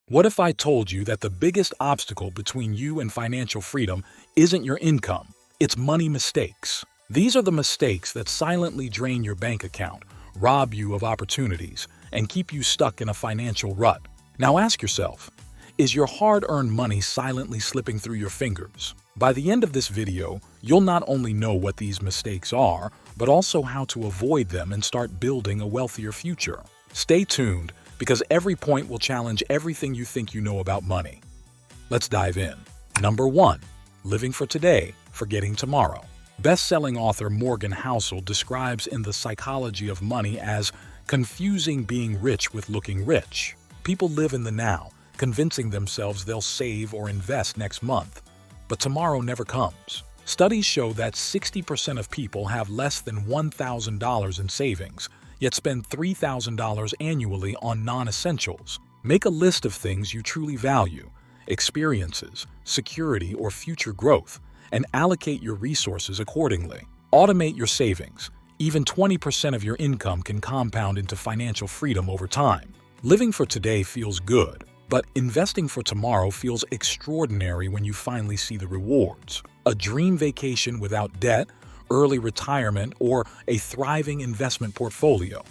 What if I told you that the biggest obstacle between you and financial freedom isn't your income, it's money mistakes? These are the mistakes that silently drain your bank account, rob you of opportunities, and keep you stuck in a financial rut. Now ask yourself, is your hard-earned money silently slipping through your fingers? By the end of this video, you'll not only know what these mistakes are, but also how to avoid them and start building a wealthier future. Stay tuned, because every point will challenge everything you think you know about money. Let's dive in. Number 1. Living for today, forgetting tomorrow. Best-selling author Morgan Housel describes in The Psychology of Money as confusing being rich with looking rich. People live in the now, convincing themselves they'll save or invest next month. But tomorrow never comes. Studies show that 60% of people have less than $1,000 in savings, yet spend $3,000 annually on non-essentials. Make a list of things you truly value, experiences, security, or future growth, and allocate your resources accordingly. Automate your savings. Even 20% of your income can compound into financial freedom over time. Living for today feels good, but investing for tomorrow feels extraordinary when you finally see the rewards. A dream vacation without debt, early retirement, or a thriving investment portfolio.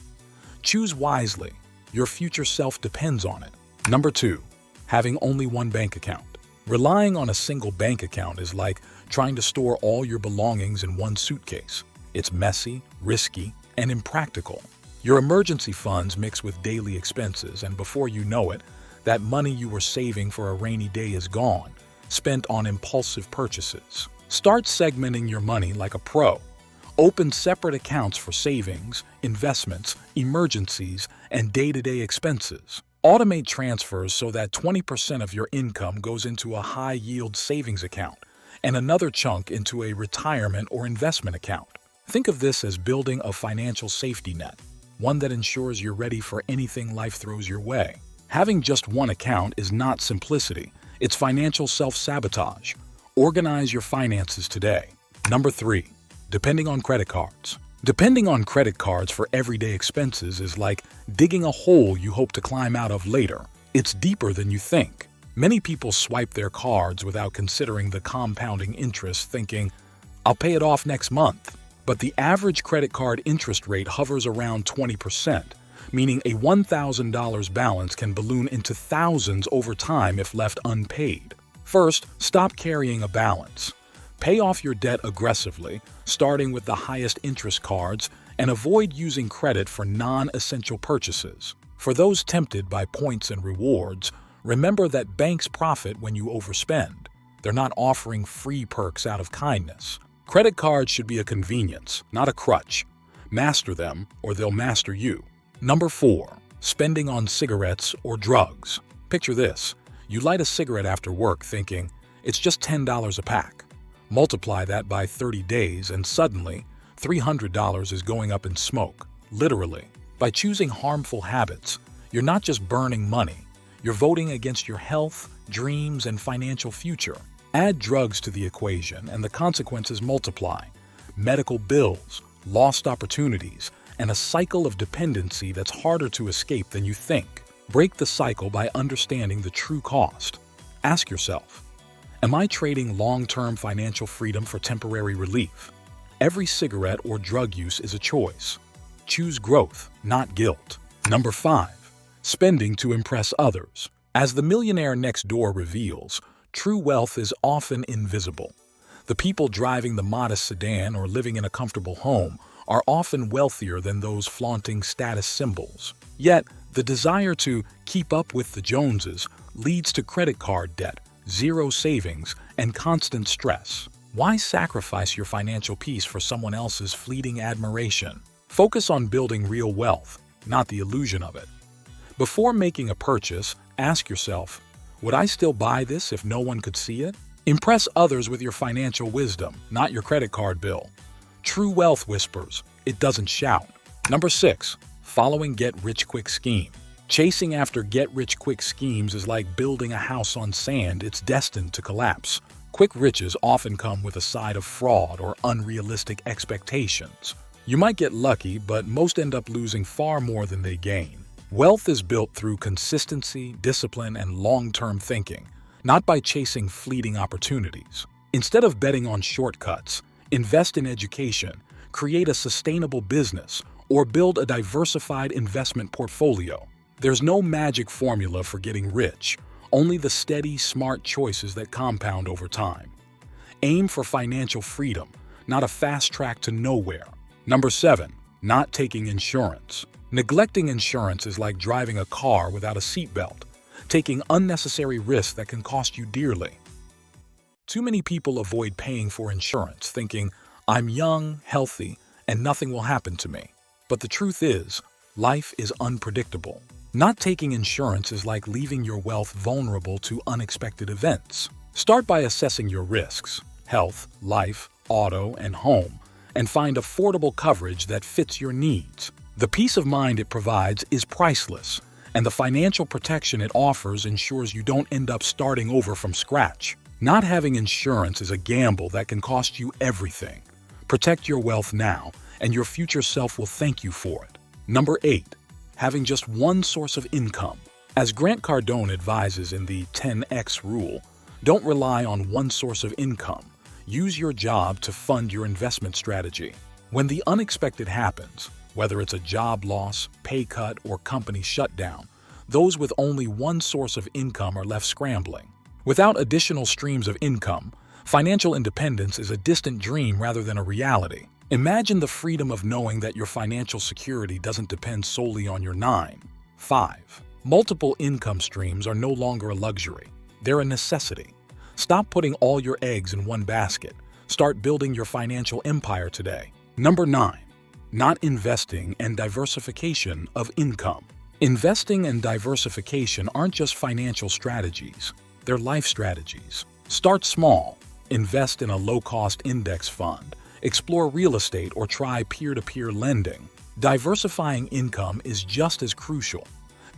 Choose wisely. Your future self depends on it. Number 2. Having only one bank account. Relying on a single bank account is like trying to store all your belongings in one suitcase. It's messy, risky, and impractical. Your emergency funds mix with daily expenses, and before you know it, that money you were saving for a rainy day is gone, spent on impulsive purchases. Start segmenting your money like a pro. Open separate accounts for savings, investments, emergencies, and day-to-day expenses. Automate transfers so that 20% of your income goes into a high-yield savings account and another chunk into a retirement or investment account. Think of this as building a financial safety net, one that ensures you're ready for anything life throws your way. Having just one account is not simplicity, it's financial self-sabotage. Organize your finances today. Number 3. Depending on credit cards. Depending on credit cards for everyday expenses is like digging a hole you hope to climb out of later. It's deeper than you think. Many people swipe their cards without considering the compounding interest, thinking, "I'll pay it off next month." But the average credit card interest rate hovers around 20%, meaning a $1,000 balance can balloon into thousands over time if left unpaid. First, stop carrying a balance. Pay off your debt aggressively, starting with the highest interest cards, and avoid using credit for non-essential purchases. For those tempted by points and rewards, remember that banks profit when you overspend. They're not offering free perks out of kindness. Credit cards should be a convenience, not a crutch. Master them, or they'll master you. Number 4. Spending on cigarettes or drugs. Picture this. You light a cigarette after work thinking, it's just $10 a pack. Multiply that by 30 days and suddenly, $300 is going up in smoke. Literally. By choosing harmful habits, you're not just burning money, you're voting against your health, dreams, and financial future. Add drugs to the equation and the consequences multiply. Medical bills, lost opportunities, and a cycle of dependency that's harder to escape than you think. Break the cycle by understanding the true cost. Ask yourself, am I trading long-term financial freedom for temporary relief? Every cigarette or drug use is a choice. Choose growth, not guilt. Number 5. Spending to impress others. As The Millionaire Next Door reveals, true wealth is often invisible. The people driving the modest sedan or living in a comfortable home are often wealthier than those flaunting status symbols. Yet, the desire to keep up with the Joneses leads to credit card debt, zero savings, and constant stress. Why sacrifice your financial peace for someone else's fleeting admiration? Focus on building real wealth, not the illusion of it. Before making a purchase, ask yourself, would I still buy this if no one could see it? Impress others with your financial wisdom, not your credit card bill. True wealth whispers, it doesn't shout. Number 6. Following get-rich-quick scheme. Chasing after get-rich-quick schemes is like building a house on sand. It's destined to collapse. Quick riches often come with a side of fraud or unrealistic expectations. You might get lucky, but most end up losing far more than they gain. Wealth is built through consistency, discipline, and long-term thinking, not by chasing fleeting opportunities. Instead of betting on shortcuts, invest in education, create a sustainable business, or build a diversified investment portfolio. There's no magic formula for getting rich, only the steady, smart choices that compound over time. Aim for financial freedom, not a fast track to nowhere. Number 7. Not taking insurance. Neglecting insurance is like driving a car without a seatbelt, taking unnecessary risks that can cost you dearly. Too many people avoid paying for insurance, thinking, "I'm young, healthy, and nothing will happen to me." But the truth is, life is unpredictable. Not taking insurance is like leaving your wealth vulnerable to unexpected events. Start by assessing your risks: health, life, auto, and home, and find affordable coverage that fits your needs. The peace of mind it provides is priceless, and the financial protection it offers ensures you don't end up starting over from scratch. Not having insurance is a gamble that can cost you everything. Protect your wealth now, and your future self will thank you for it. Number 8. Having just one source of income. As Grant Cardone advises in the 10X rule, don't rely on one source of income. Use your job to fund your investment strategy. When the unexpected happens, whether it's a job loss, pay cut, or company shutdown, those with only one source of income are left scrambling. Without additional streams of income, financial independence is a distant dream rather than a reality. Imagine the freedom of knowing that your financial security doesn't depend solely on your 9-5. Multiple income streams are no longer a luxury. They're a necessity. Stop putting all your eggs in one basket. Start building your financial empire today. Number 9. Not investing and diversification of income. Investing and diversification aren't just financial strategies, they're life strategies. Start small. Invest in a low-cost index fund, explore real estate, or try peer-to-peer lending. Diversifying income is just as crucial.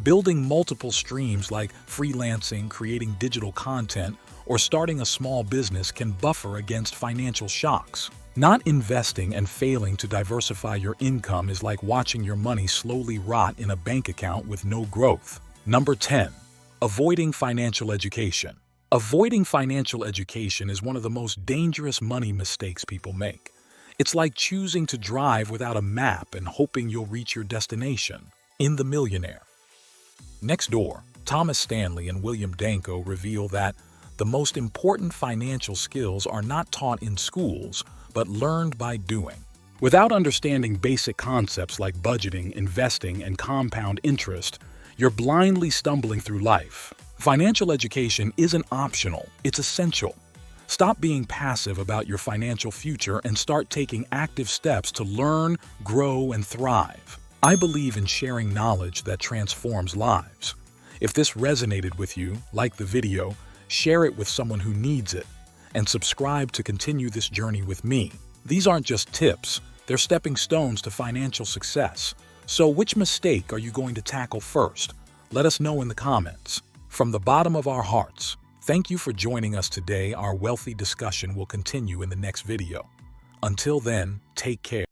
Building multiple streams like freelancing, creating digital content, or starting a small business can buffer against financial shocks. Not investing and failing to diversify your income is like watching your money slowly rot in a bank account with no growth. Number 10. Avoiding financial education. Avoiding financial education is one of the most dangerous money mistakes people make. It's like choosing to drive without a map and hoping you'll reach your destination. In The Millionaire. Next door, Thomas Stanley and William Danko reveal that the most important financial skills are not taught in schools, but learned by doing. Without understanding basic concepts like budgeting, investing, and compound interest, you're blindly stumbling through life. Financial education isn't optional, it's essential. Stop being passive about your financial future and start taking active steps to learn, grow, and thrive. I believe in sharing knowledge that transforms lives. If this resonated with you, like the video, share it with someone who needs it, and subscribe to continue this journey with me. These aren't just tips, they're stepping stones to financial success. So which mistake are you going to tackle first? Let us know in the comments. From the bottom of our hearts, thank you for joining us today. Our wealthy discussion will continue in the next video. Until then, take care.